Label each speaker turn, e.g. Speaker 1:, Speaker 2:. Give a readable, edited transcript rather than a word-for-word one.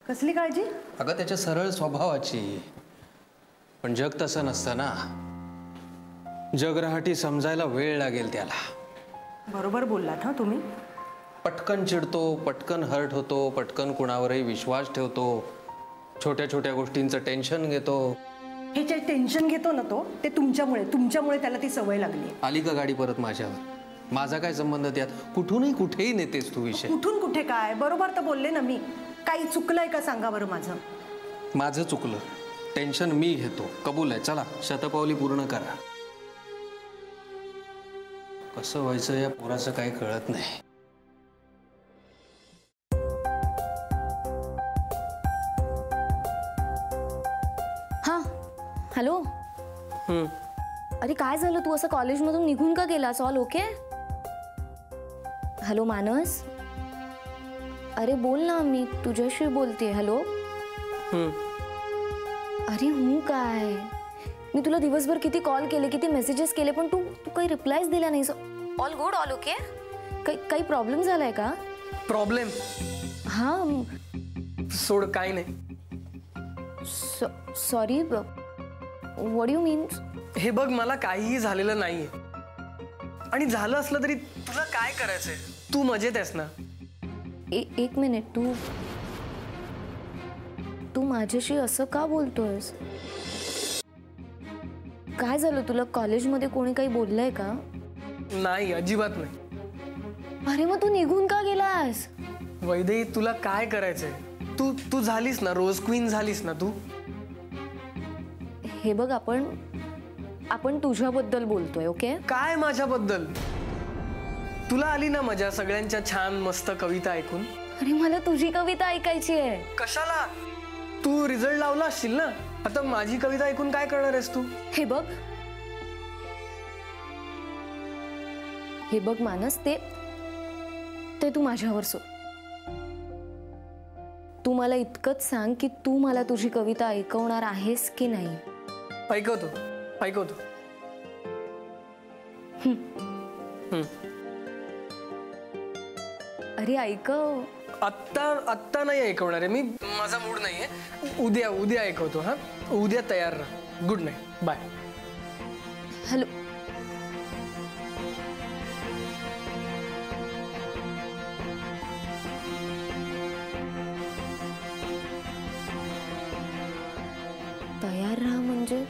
Speaker 1: कसली काळजी?
Speaker 2: अगं त्याच्या सरळ स्वभावाची. पण जग तसं नसतं ना. जगराहटी समजायला वेळ लागेल त्याला.
Speaker 1: बरोबर बोललात हा तुम्ही.
Speaker 2: पटकन चिडतो, पटकन हर्ट होतो, पटकन कुणावरही विश्वास ठेवतो, छोट्या छोट्या गोष्टींचं टेन्शन घेतो.
Speaker 1: हे जे टेन्शन घेतो ना तो, ते तुमच्यामुळे त्याला ती सवय लागली.
Speaker 2: आली का गाडी परत माझ्यावर? माझा काय संबंध त्यात? कुठूनही कुठेही नेतेस तू विषय.
Speaker 1: कुठून कुठे काय? बरोबर तर बोलले ना मी. काही चुकलंय का सांगा बरं माझं.
Speaker 2: माझं चुकलं. टेन्शन मी घेतो, कबूल आहे. चला शतपावली पूर्ण करा. कसं व्हायचं या पोराचं काही कळत नाही.
Speaker 3: हां हॅलो. अरे काय झालं, तू असं कॉलेजमधून निघून का गेलास? All okay? हॅलो मानस, अरे बोल ना, मी तुझ्याशी बोलते. हॅलो. अरे हूँ काय, मी तुला दिवसभर किती कॉल केले, किती मेसेजेस केले, पण तू काही रिप्लायच दिला नाही. All good? All okay? काही प्रॉब्लेम झालाय का?
Speaker 4: प्रॉब्लेम?
Speaker 3: हां
Speaker 4: सोड, काय नाही.
Speaker 3: सॉरी, व्हॉट डू यू मीन?
Speaker 4: हे बघ, मला काहीही झालेलं नाहीये. आणि झालं असलं तरी तुला काय करायचंय? तू मजेत आहेस ना?
Speaker 3: एक मिनिट, तू माझ्याशी असं का बोलतोयस? काय झालं तुला? कॉलेजमध्ये कोणी काही बोललंय का?
Speaker 4: नाही, अजिबात नाही.
Speaker 3: अरे मग तू निघून का गेलास?
Speaker 4: वैदेही, तुला काय करायचंय? तू झालीस ना, रोज क्वीन झालीस ना तू.
Speaker 3: हे बघ, आपण तुझ्याबद्दल बोलतोय. ओके?
Speaker 4: काय माझ्याबद्दल? तुला आली ना मजा सगळ्यांच्या छान मस्त कविता ऐकून?
Speaker 3: अरे मला तुझी कविता ऐकायची आहे.
Speaker 4: कशाला? तू रिझल्ट लावला असशील ना, आता माझी कविता ऐकून काय करणार आहेस तू?
Speaker 3: हे बघ मानस, ते तू माझ्यावर सोड. तू मला इतकंच सांग की तू मला तुझी कविता ऐकवणार आहेस की नाही?
Speaker 4: ऐकवतो.
Speaker 3: अरे ऐकव.
Speaker 4: आत्ता नाही ऐकवणार आहे मी, माझा मूड नाहीये. उद्या ऐकवतो. हा, उद्या तयार राहा. Good night, bye.
Speaker 3: हॅलो. तयार राहा म्हणजे?